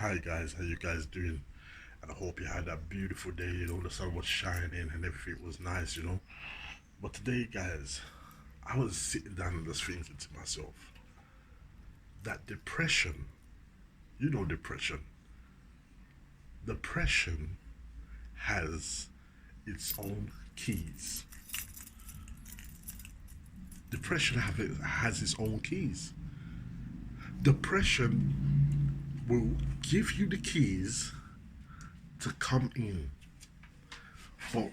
Hi guys, how you guys doing? And I hope you had that beautiful day. The sun was shining and everything was nice. But today, guys, I was sitting down and just thinking to myself that depression, depression. Depression has its own keys. Depression has its own keys. Depression will give you the keys to come in, but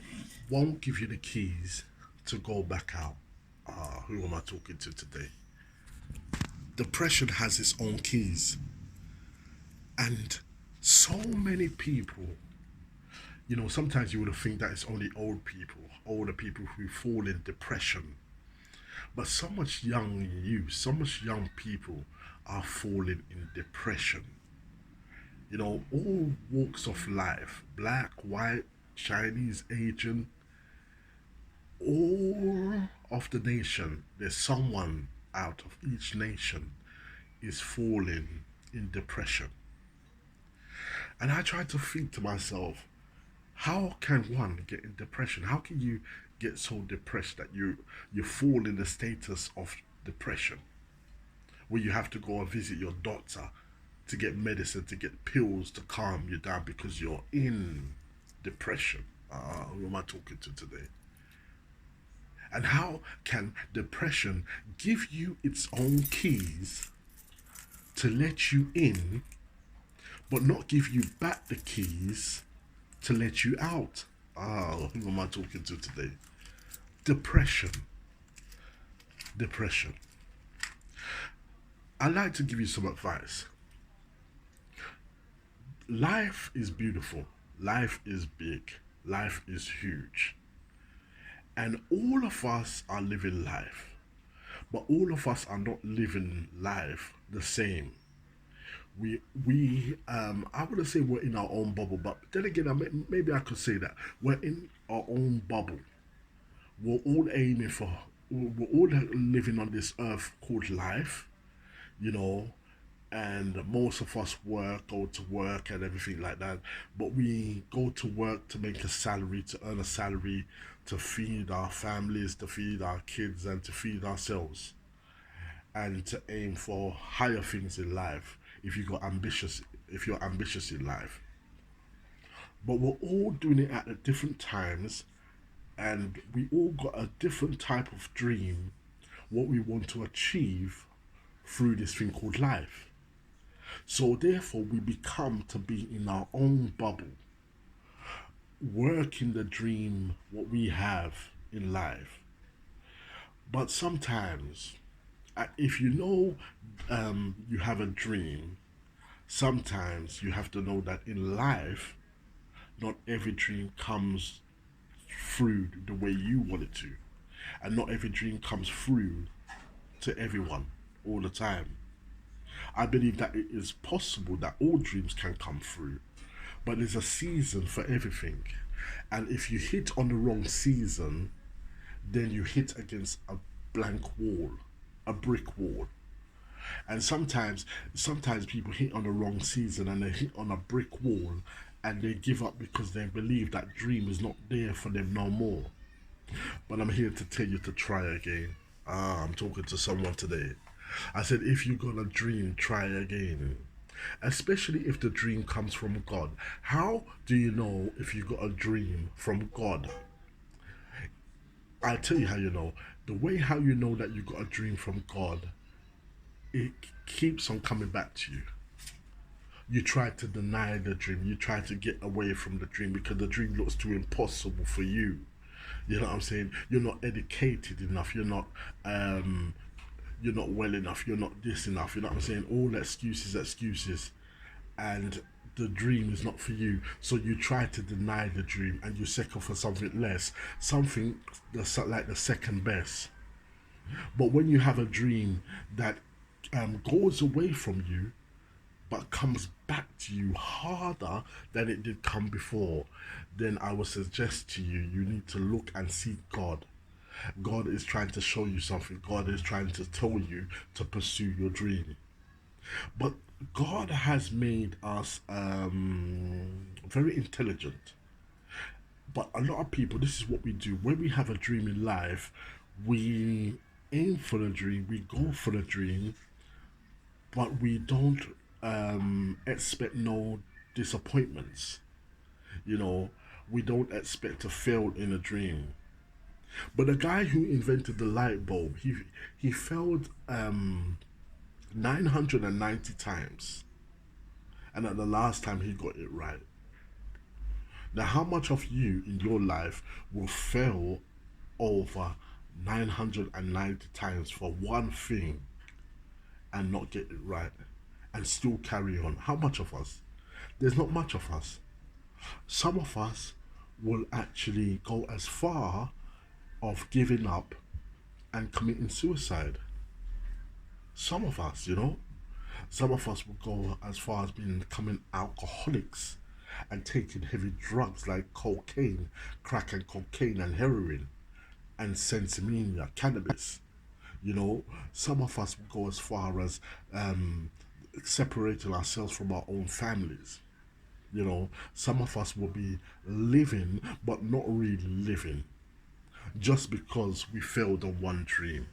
won't give you the keys to go back out. Who am I talking to today? Depression has its own keys. And so many people, sometimes you would think that it's only older people who fall in depression. But so much young youth, so much young people are falling in depression. All walks of life, black, white, Chinese, Asian, all of the nation, there's someone out of each nation is falling in depression. And I try to think to myself, how can one get in depression? How can you get so depressed that you fall in the status of depression, where you have to go and visit your doctor to get medicine, to get pills to calm you down because you're in depression? Who am I talking to today? And how can depression give you its own keys to let you in, but not give you back the keys to let you out? Who am I talking to today? Depression. Depression. I like to give you some advice. Life is beautiful. Life is big. Life is huge. And all of us are living life. But all of us are not living life the same. I wouldn't say we're in our own bubble, but then again, maybe I could say that we're in our own bubble. We're all aiming for, we're all living on this earth called life, you know, and most of us go to work and everything like that. But we go to work to make a salary, to earn a salary, to feed our families, to feed our kids, and to feed ourselves, and to aim for higher things in life. If you're ambitious in life, but we're all doing it at different times, and we all got a different type of dream, what we want to achieve through this thing called life. So therefore, we become to be in our own bubble, working the dream what we have in life. But sometimes, if you have a dream, sometimes you have to know that in life, not every dream comes through the way you want it to, and not every dream comes through to everyone all the time. I believe that it is possible that all dreams can come through, but there's a season for everything. And if you hit on the wrong season, then you hit against a blank wall, a brick wall. And sometimes people hit on the wrong season and they hit on a brick wall and they give up because they believe that dream is not there for them no more. But I'm here to tell you to try again. I'm talking to someone today. I said, if you got a dream, try again. Especially if the dream comes from God. How do you know if you got a dream from God? I'll tell you how you know. The way how you know that you got a dream from God, it keeps on coming back to you. You try to deny the dream. You try to get away from the dream because the dream looks too impossible for you. You know what I'm saying? You're not educated enough. You're not well enough. You're not this enough. You know what I'm saying? All excuses, excuses, and the dream is not for you. So you try to deny the dream and you settle for something less, something that's like the second best. But when you have a dream that goes away from you but comes back to you harder than it did come before, then I would suggest to you, you need to look and seek God. God is trying to show you something. God is trying to tell you to pursue your dream. But God has made us very intelligent, but a lot of people, this is what we do when we have a dream in life. We aim for the dream, we go for the dream, but we don't expect no disappointments. You know, we don't expect to fail in a dream. But the guy who invented the light bulb, he failed 990 times, and at the last time he got it right. Now, how much of you in your life will fail over 990 times for one thing and not get it right and still carry on? How much of us? There's not much of us. Some of us will actually go as far of giving up and committing suicide. Some of us, some of us will go as far as becoming alcoholics and taking heavy drugs like cocaine, crack and cocaine and heroin and sensimania, cannabis. You know, some of us will go as far as separating ourselves from our own families. Some of us will be living but not really living just because we failed on one dream.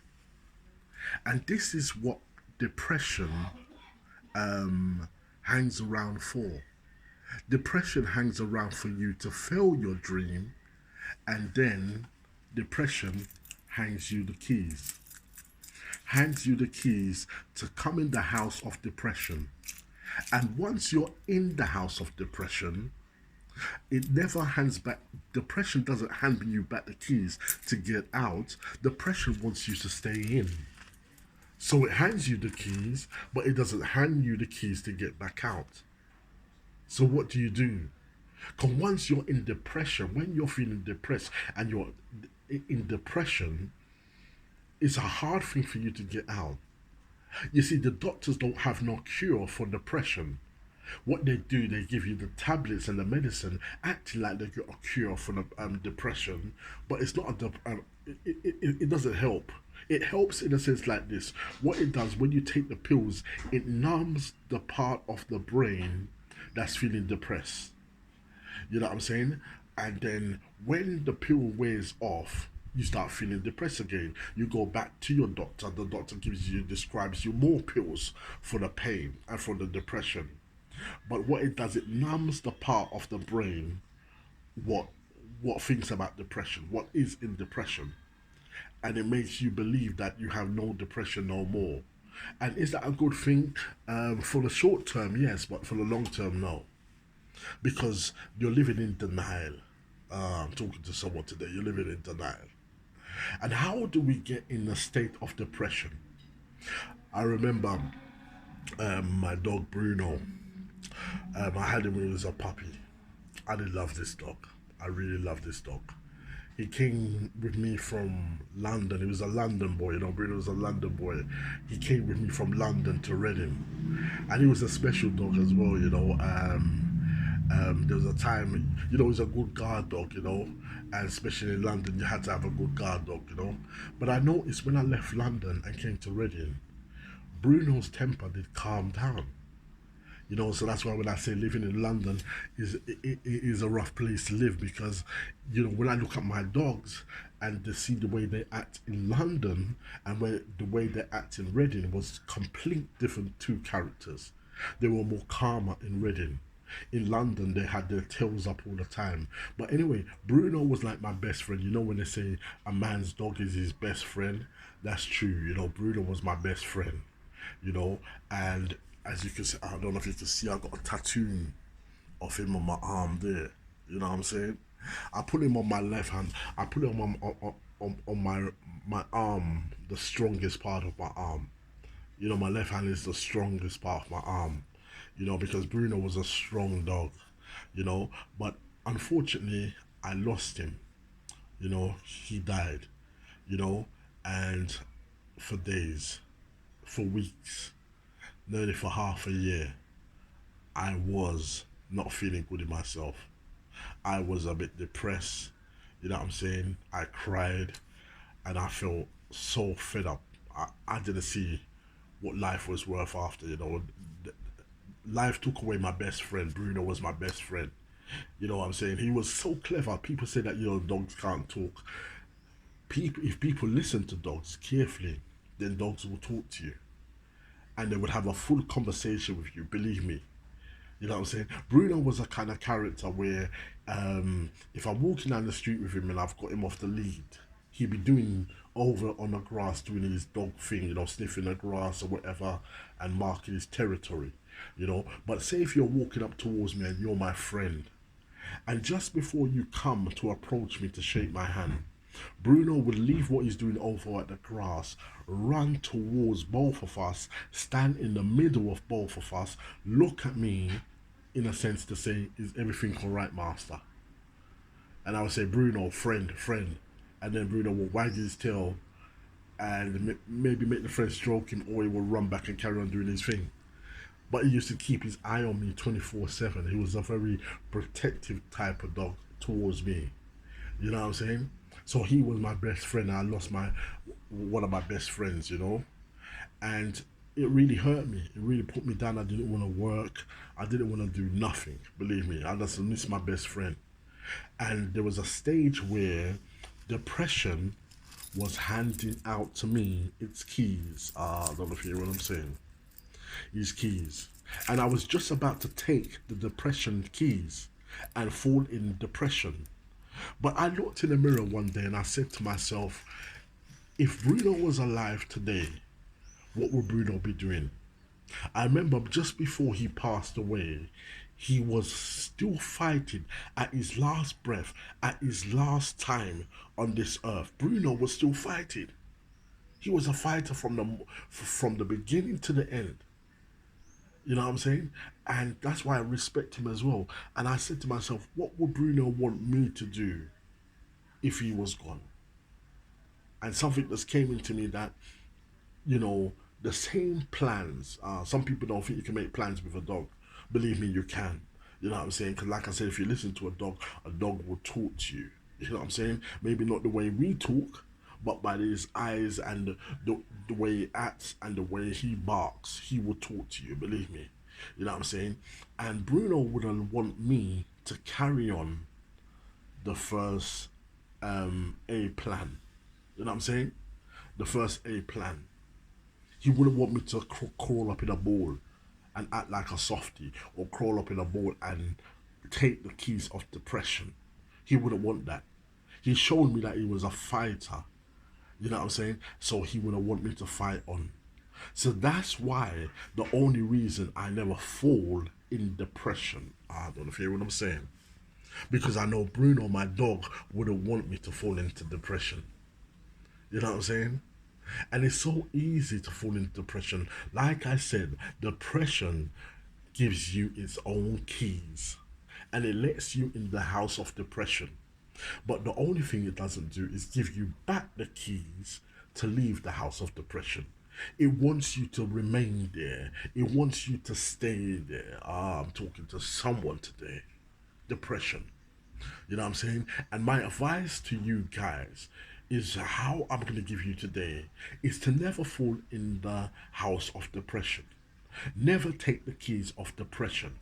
And this is what depression hangs around for. Depression hangs around for you to fail your dream, and then depression hangs you the keys. Hands you the keys to come in the house of depression. And once you're in the house of depression, it never hands back. Depression doesn't hand you back the keys to get out. Depression wants you to stay in. So it hands you the keys, but it doesn't hand you the keys to get back out. So what do you do? Because once you're in depression, when you're feeling depressed and you're in depression, it's a hard thing for you to get out. You see, the doctors don't have no cure for depression. What they do, they give you the tablets and the medicine, acting like they got a cure for the depression, but it's not it doesn't help. It helps in a sense like this. What it does when you take the pills, it numbs the part of the brain that's feeling depressed. You know what I'm saying? And then when the pill wears off, you start feeling depressed again. You go back to your doctor. The doctor describes you more pills for the pain and for the depression. But what it does, it numbs the part of the brain what what thinks about depression, what is in depression, and it makes you believe that you have no depression no more. And is that a good thing? For the short term, yes, but for the long term, no, because you're living in denial. I'm talking to someone today. You're living in denial. And how do we get in a state of depression? I remember my dog Bruno. I had him when he was a puppy. I did love this dog. I really love this dog. He came with me from London. He was a London boy, Bruno was a London boy. He came with me from London to Reading. And he was a special dog as well. There was a time, he was a good guard dog, and especially in London, you had to have a good guard dog. But I noticed when I left London and came to Reading, Bruno's temper did calm down. So that's why when I say living in London it is a rough place to live, because when I look at my dogs and to see the way they act in London and the way they act in Reading was complete different two characters. They were more calmer in Reading. In London, they had their tails up all the time. But anyway, Bruno was like my best friend. When they say a man's dog is his best friend, that's true. Bruno was my best friend. And as you can see, I don't know if you can see, I got a tattoo of him on my arm there. You know what I'm saying? I put him on my left hand. I put him on my arm, the strongest part of my arm. My left hand is the strongest part of my arm. Because Bruno was a strong dog. But unfortunately, I lost him. He died. You know, and for days, for weeks, nearly for half a year, I was not feeling good in myself. I was a bit depressed. You know what I'm saying? I cried and I felt so fed up. I didn't see what life was worth after. life took away my best friend. Bruno was my best friend. You know what I'm saying? He was so clever. People say that, dogs can't talk. If people listen to dogs carefully, then dogs will talk to you, and they would have a full conversation with you. Believe me. You know what I'm saying? Bruno was a kind of character where, if I'm walking down the street with him and I've got him off the lead, he'd be doing over on the grass, doing his dog thing, sniffing the grass or whatever, and marking his territory. But say if you're walking up towards me and you're my friend, and just before you come to approach me to shake my hand, Bruno would leave what he's doing over at the grass, run towards both of us, stand in the middle of both of us, look at me in a sense to say, "Is everything all right, master?" And I would say, "Bruno, friend, friend." And then Bruno will wag his tail and maybe make the friend stroke him, or he will run back and carry on doing his thing. But he used to keep his eye on me 24/7. He was a very protective type of dog towards me. You know what I'm saying? So he was my best friend. I lost my one of my best friends, and it really hurt me. It really put me down. I didn't want to work. I didn't want to do nothing. Believe me, I just missed my best friend. And there was a stage where depression was handing out to me its keys. I don't know if you hear what I'm saying. His keys. And I was just about to take the depression keys and fall in depression. But I looked in the mirror one day and I said to myself, if Bruno was alive today, what would Bruno be doing? I remember just before he passed away, he was still fighting at his last breath, at his last time on this earth. Bruno was still fighting. He was a fighter from the beginning to the end. You know what I'm saying? And that's why I respect him as well. And I said to myself, what would Bruno want me to do if he was gone? And something just came into me that, you know, the same plans. Some people don't think you can make plans with a dog. Believe me, you can. You know what I'm saying? Because, like I said, if you listen to a dog will talk to you. You know what I'm saying? Maybe not the way we talk, but by his eyes and the way he acts and the way he barks, he will talk to you. Believe me. You know what I'm saying? And Bruno wouldn't want me to carry on the first A plan. You know what I'm saying? The first A plan. He wouldn't want me to crawl up in a ball and act like a softie, or crawl up in a ball and take the keys of depression. He wouldn't want that. He showed me that he was a fighter. You know what I'm saying? So he wouldn't want me to fight on. So that's why the only reason I never fall in depression. I don't know if you hear what I'm saying. Because I know Bruno, my dog, wouldn't want me to fall into depression. You know what I'm saying? And it's so easy to fall into depression. Like I said, depression gives you its own keys, and it lets you in the house of depression. But the only thing it doesn't do is give you back the keys to leave the house of depression. It wants you to remain there. It wants you to stay there. I'm talking to someone today. Depression. You know what I'm saying? And my advice to you guys is how I'm going to give you today is to never fall in the house of depression. Never take the keys of depression.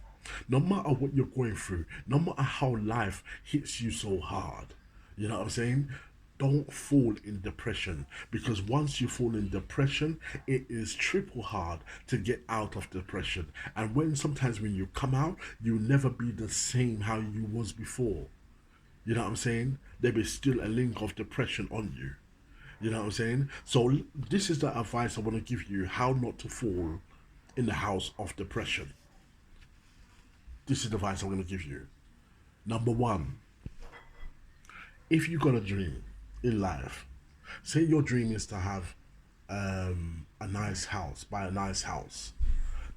No matter what you're going through, no matter how life hits you so hard, you know what I'm saying? Don't fall in depression, because once you fall in depression, it is triple hard to get out of depression. And sometimes when you come out, you'll never be the same how you was before. You know what I'm saying? There be still a link of depression on you. You know what I'm saying? So this is the advice I want to give you: how not to fall in the house of depression. This is the advice I'm going to give you. Number one, if you got a dream in life, say your dream is to have a nice house, buy a nice house,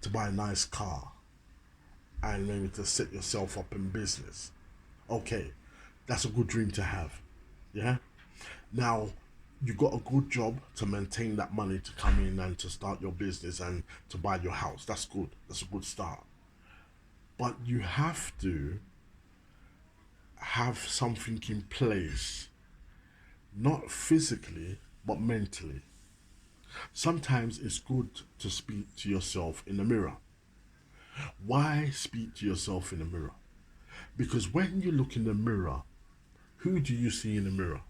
to buy a nice car, and maybe to set yourself up in business. Okay, that's a good dream to have. Yeah? Now, you got a good job to maintain that money to come in and to start your business and to buy your house. That's good. That's a good start. But you have to have something in place, not physically, but mentally. Sometimes it's good to speak to yourself in the mirror. Why speak to yourself in the mirror? Because when you look in the mirror, who do you see in the mirror?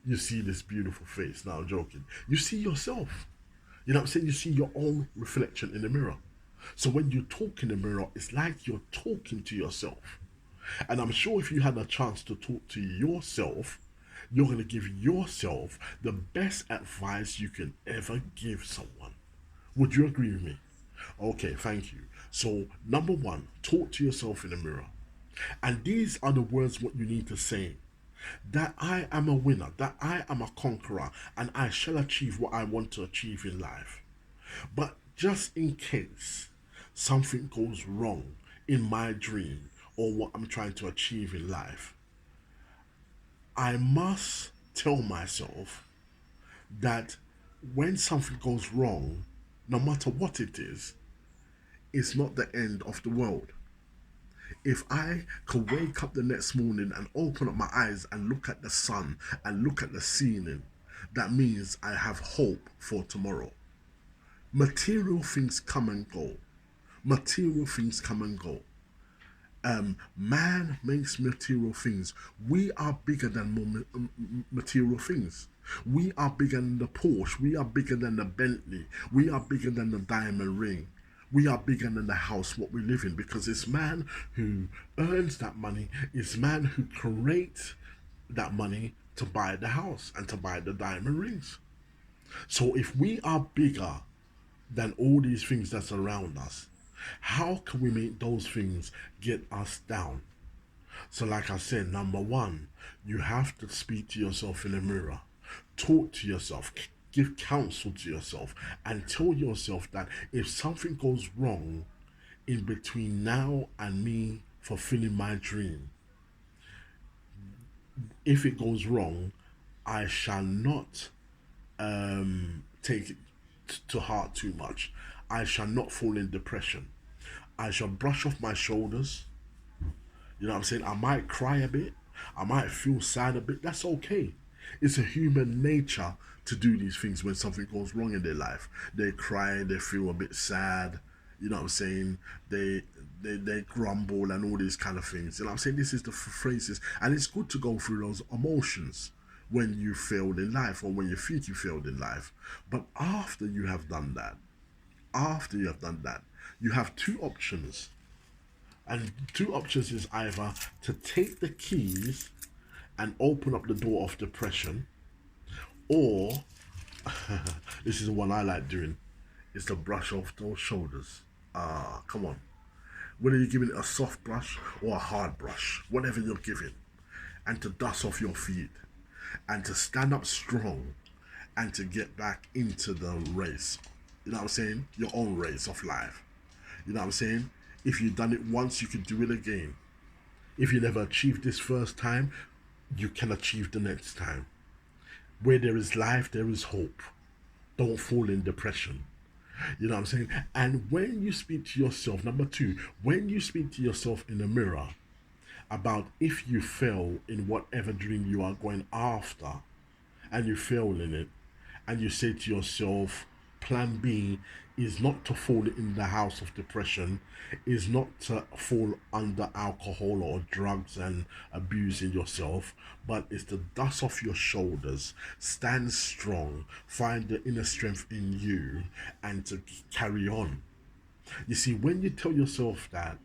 You see this beautiful face. Now, I'm joking. You see yourself. You know what I'm saying? You see your own reflection in the mirror. So when you talk in the mirror, it's like you're talking to yourself. And I'm sure if you had a chance to talk to yourself, you're going to give yourself the best advice you can ever give someone. Would you agree with me? Okay, thank you. So, number one, talk to yourself in the mirror. And these are the words what you need to say. That I am a winner, that I am a conqueror, and I shall achieve what I want to achieve in life. But just in case something goes wrong in my dream or what I'm trying to achieve in life, I must tell myself that when something goes wrong, no matter what it is, it's not the end of the world. If I could wake up the next morning and open up my eyes and look at the sun and look at the ceiling, that means I have hope for tomorrow. Material things come and go. Material things come and go. Man makes material things. We are bigger than material things. We are bigger than the Porsche. We are bigger than the Bentley. We are bigger than the diamond ring. We are bigger than the house what we live in, because it's man who earns that money. It's man who creates that money to buy the house and to buy the diamond rings. So if we are bigger than all these things that's around us, how can we make those things get us down? So, like I said, number one, you have to speak to yourself in the mirror, talk to yourself, give counsel to yourself, and tell yourself that if something goes wrong in between now and me fulfilling my dream, if it goes wrong, I shall not take it to heart too much. I shall not fall in depression. I shall brush off my shoulders. You know what I'm saying? I might cry a bit. I might feel sad a bit. That's okay. It's a human nature to do these things when something goes wrong in their life. They cry, they feel a bit sad. You know what I'm saying? They grumble and all these kind of things. You know what I'm saying? This is the phrases. And it's good to go through those emotions when you failed in life or when you think you failed in life. But after you have done that, you have two options. And two options is either to take the keys and open up the door of depression, or this is the one I like doing, is to brush off those shoulders. Come on. Whether you're giving it a soft brush or a hard brush, whatever you're giving, and to dust off your feet, and to stand up strong, and to get back into the race. You know what I'm saying? Your own race of life. You know what I'm saying? If you've done it once, you can do it again. If you never achieved this first time, you can achieve the next time. Where there is life, there is hope. Don't fall in depression. You know what I'm saying? And when you speak to yourself, number two, when you speak to yourself in the mirror about if you fail in whatever dream you are going after and you fail in it, and you say to yourself, plan B is not to fall in the house of depression, is not to fall under alcohol or drugs and abusing yourself, but is to dust off your shoulders, stand strong, find the inner strength in you, and to carry on. You see, when you tell yourself that,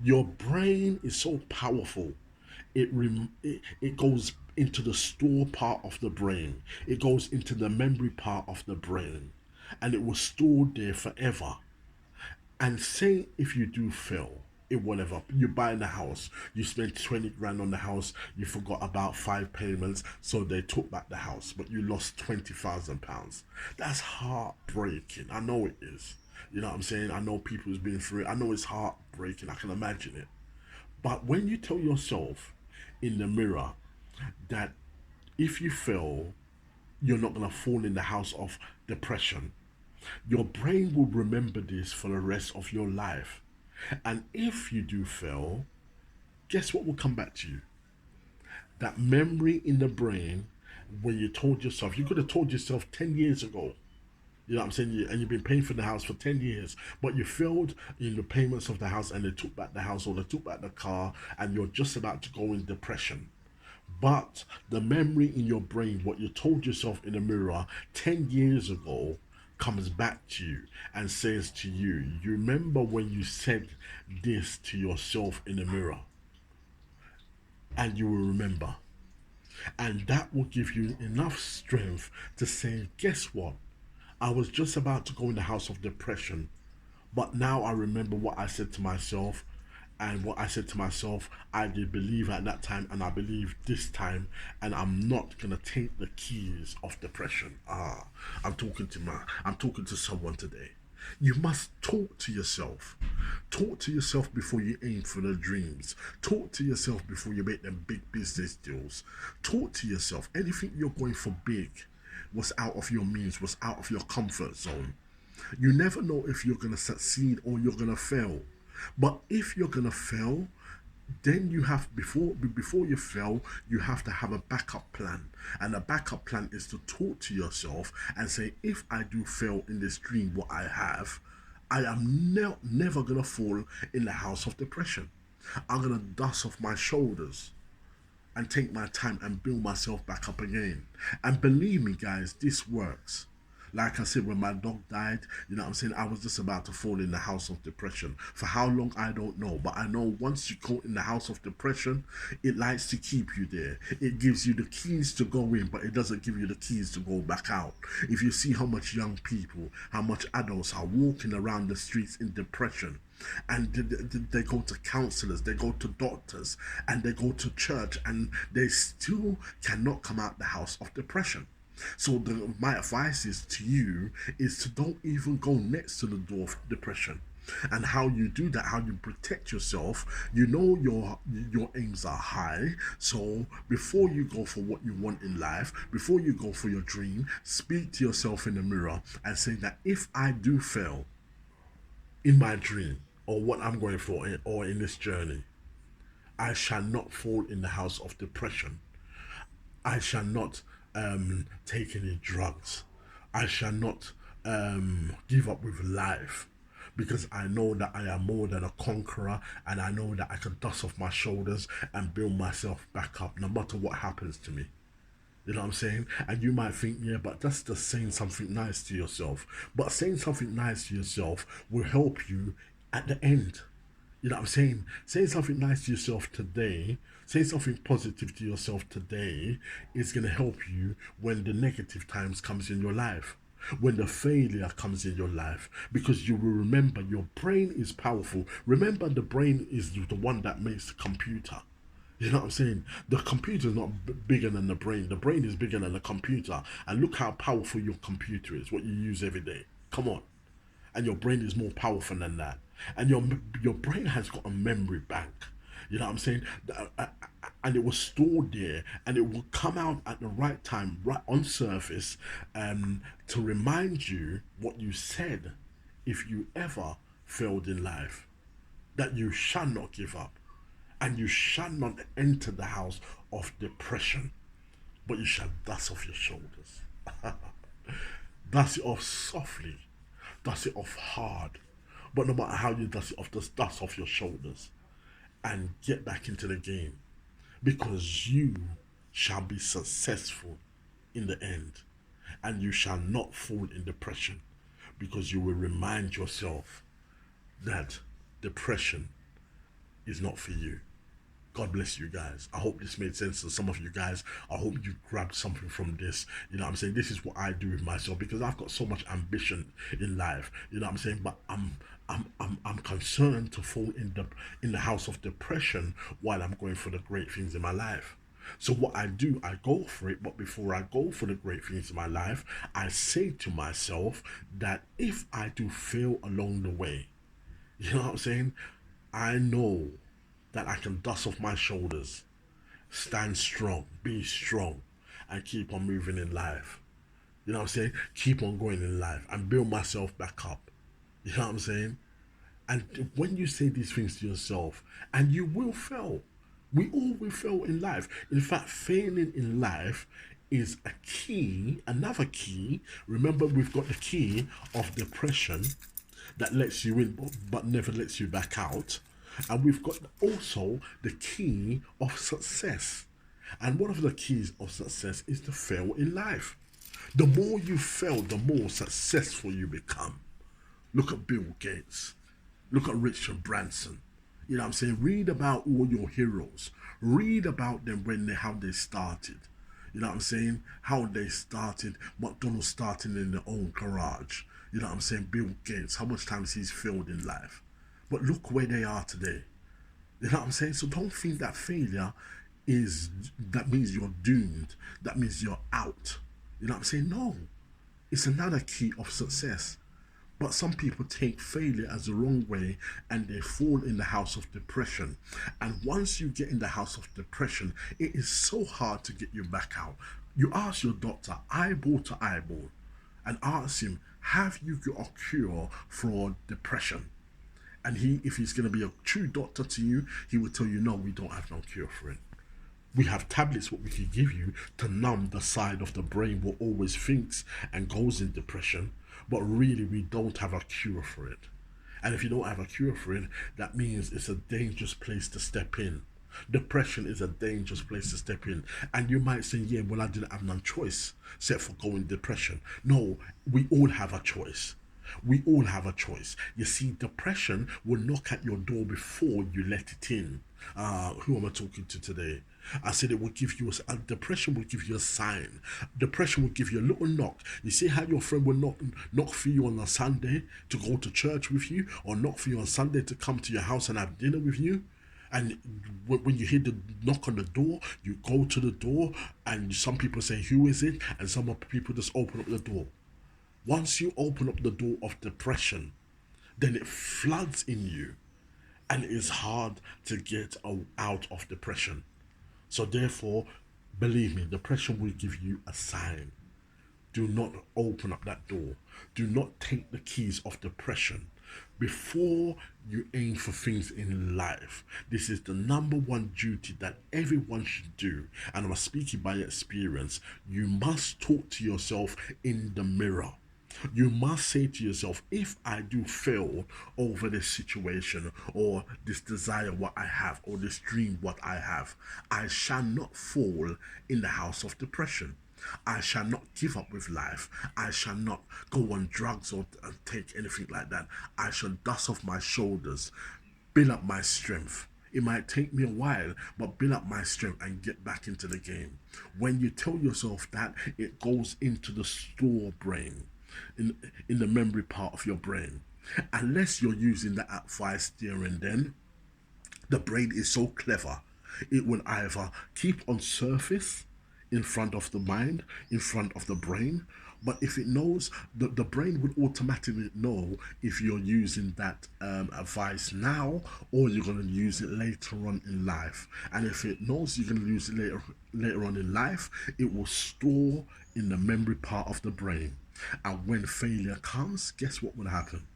your brain is so powerful. It goes into the store part of the brain. It goes into the memory part of the brain, and it will store there forever. And say if you do fail in whatever, you buy the house, you spent 20 grand on the house, you forgot about five payments, so they took back the house, but you lost £20,000. That's heartbreaking. I know it is. You know what I'm saying? I know people who's been through it. I know it's heartbreaking. I can imagine it. But when you tell yourself in the mirror that if you fail, you're not going to fall in the house of depression, your brain will remember this for the rest of your life. And if you do fail, guess what will come back to you? That memory in the brain when you told yourself, you could have told yourself 10 years ago, You know what I'm saying? And you've been paying for the house for 10 years, but you failed in the payments of the house and they took back the house or they took back the car and you're just about to go in depression. But the memory in your brain, what you told yourself in the mirror 10 years ago, comes back to you and says to you, you remember when you said this to yourself in the mirror, and you will remember. And that will give you enough strength to say, guess what? I was just about to go in the house of depression, but now I remember what I said to myself. And what I said to myself, I did believe at that time, and I believe this time, and I'm not gonna take the keys of depression. I'm talking to someone today. You must talk to yourself. Talk to yourself before you aim for the dreams. Talk to yourself before you make them big business deals. Talk to yourself. Anything you're going for big was out of your means, was out of your comfort zone. You never know if you're going to succeed or you're going to fail. But if you're going to fail, then you have before you fail, you have to have a backup plan. And a backup plan is to talk to yourself and say, if I do fail in this dream what I have, I am never going to fall in the house of depression. I'm going to dust off my shoulders and take my time and build myself back up again. And believe me, guys, this works. Like I said, when my dog died, you know what I'm saying, I was just about to fall in the house of depression. For how long, I don't know. But I know once you go in the house of depression, it likes to keep you there. It gives you the keys to go in, but it doesn't give you the keys to go back out. If you see how much young people, how much adults are walking around the streets in depression, and they go to counselors, they go to doctors, and they go to church, and they still cannot come out the house of depression. So my advice is to you is to don't even go next to the door of depression. And how you do that, how you protect yourself, you know your aims are high. So before you go for what you want in life, before you go for your dream, speak to yourself in the mirror and say that if I do fail in my dream or what I'm going for or in this journey, I shall not fall in the house of depression. I shall not take any drugs. I shall not give up with life because I know that I am more than a conqueror and I know that I can dust off my shoulders and build myself back up no matter what happens to me. You know what I'm saying? And you might think, yeah, but that's just saying something nice to yourself. But saying something nice to yourself will help you at the end. You know what I'm saying? Saying something nice to yourself today, saying something positive to yourself today is going to help you when the negative times comes in your life. When the failure comes in your life, because you will remember your brain is powerful. Remember, the brain is the one that makes the computer. You know what I'm saying? The computer is not bigger than the brain. The brain is bigger than the computer. And look how powerful your computer is, what you use every day. Come on. And your brain is more powerful than that. And your brain has got a memory bank. You know what I'm saying? And it was stored there, and it will come out at the right time, right on surface, to remind you what you said if you ever failed in life. That you shall not give up, and you shall not enter the house of depression, but you shall dust off your shoulders. Dust it off softly, dust it off hard. But no matter how you dust it off, just dust off your shoulders and get back into the game because you shall be successful in the end and you shall not fall in depression because you will remind yourself that depression is not for you. God bless you guys. I hope this made sense to some of you guys. I hope you grabbed something from this. You know what I'm saying? This is what I do with myself because I've got so much ambition in life. You know what I'm saying? But I'm concerned to fall in the house of depression while I'm going for the great things in my life. So what I do, I go for it, but before I go for the great things in my life, I say to myself that if I do fail along the way, you know what I'm saying? I know that I can dust off my shoulders, stand strong, be strong, and keep on moving in life. You know what I'm saying? Keep on going in life and build myself back up. You know what I'm saying? And when you say these things to yourself, and you will fail, we all will fail in life. In fact, failing in life is a key, another key. Remember, we've got the key of depression that lets you in but never lets you back out. And we've got also the key of success. And one of the keys of success is to fail in life. The more you fail, the more successful you become. Look at Bill Gates. Look at Richard Branson. You know what I'm saying? Read about all your heroes. Read about them how they started. You know what I'm saying? How they started. McDonald's starting in their own garage. You know what I'm saying? Bill Gates, how much times he's failed in life. But look where they are today. You know what I'm saying? So don't think that failure that means you're doomed. That means you're out. You know what I'm saying? No. It's another key of success. But some people take failure as the wrong way and they fall in the house of depression. And once you get in the house of depression, it is so hard to get you back out. You ask your doctor, eyeball to eyeball, and ask him, have you got a cure for depression? And if he's going to be a true doctor to you, he will tell you, no, we don't have no cure for it. We have tablets what we can give you to numb the side of the brain what always thinks and goes in depression, but really we don't have a cure for it. And if you don't have a cure for it, that means it's a dangerous place to step in. Depression is a dangerous place to step in. And you might say, yeah, well, I didn't have no choice except for going depression. No, we all have a choice. We all have a choice. You see, depression will knock at your door before you let it in. Who am I talking to today? I said it will give you depression will give you a sign. Depression will give you a little knock. You see how your friend will knock for you on a Sunday to go to church with you, or knock for you on Sunday to come to your house and have dinner with you? And when you hear the knock on the door, you go to the door, and some people say, who is it? And some people just open up the door. Once you open up the door of depression, then it floods in you, and it is hard to get out of depression. So therefore, believe me, depression will give you a sign. Do not open up that door. Do not take the keys of depression before you aim for things in life. This is the number one duty that everyone should do. And I'm speaking by experience. You must talk to yourself in the mirror. You must say to yourself, if I do fail over this situation or this desire what I have or this dream what I have, I shall not fall in the house of depression. I shall not give up with life. I shall not go on drugs or take anything like that. I shall dust off my shoulders, build up my strength. It might take me a while, but build up my strength and get back into the game. When you tell yourself that, it goes into the store brain. In the memory part of your brain. Unless you're using the advice there and then, the brain is so clever, it will either keep on surface in front of the mind, in front of the brain, but if it knows, the brain will automatically know if you're using that advice now or you're going to use it later on in life. And if it knows you're going to use it later on in life, it will store in the memory part of the brain. And when failure comes, guess what will happen?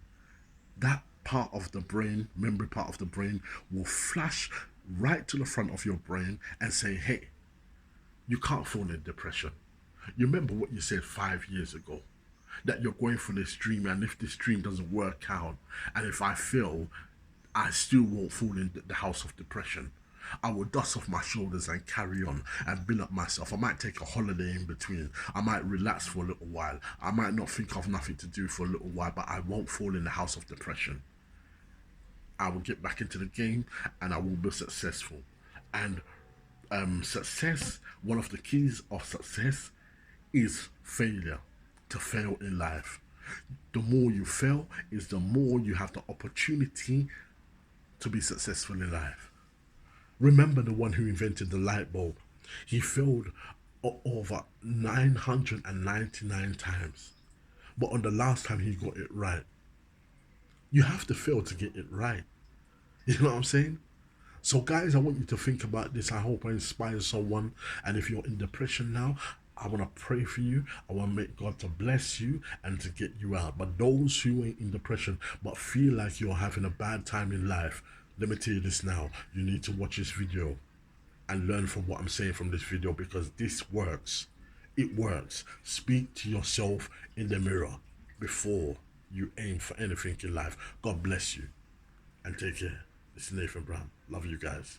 That part of the brain, memory part of the brain, will flash right to the front of your brain and say, hey, you can't fall in depression. You remember what you said 5 years ago, that you're going for this dream, and if this dream doesn't work out, and if I fail, I still won't fall in the house of depression. I will dust off my shoulders and carry on and build up myself. I might take a holiday in between. I might relax for a little while. I might not think of nothing to do for a little while, but I won't fall in the house of depression. I will get back into the game and I will be successful. And success, one of the keys of success is failure, to fail in life. The more you fail is the more you have the opportunity to be successful in life. Remember the one who invented the light bulb. He failed over 999 times. But on the last time he got it right. You have to fail to get it right. You know what I'm saying? So guys, I want you to think about this. I hope I inspire someone. And if you're in depression now, I want to pray for you. I want to make God to bless you and to get you out. But those who ain't in depression but feel like you're having a bad time in life, let me tell you this now. You need to watch this video and learn from what I'm saying from this video, because this works. It works. Speak to yourself in the mirror before you aim for anything in life. God bless you and take care. This is Nathan Brown. Love you guys.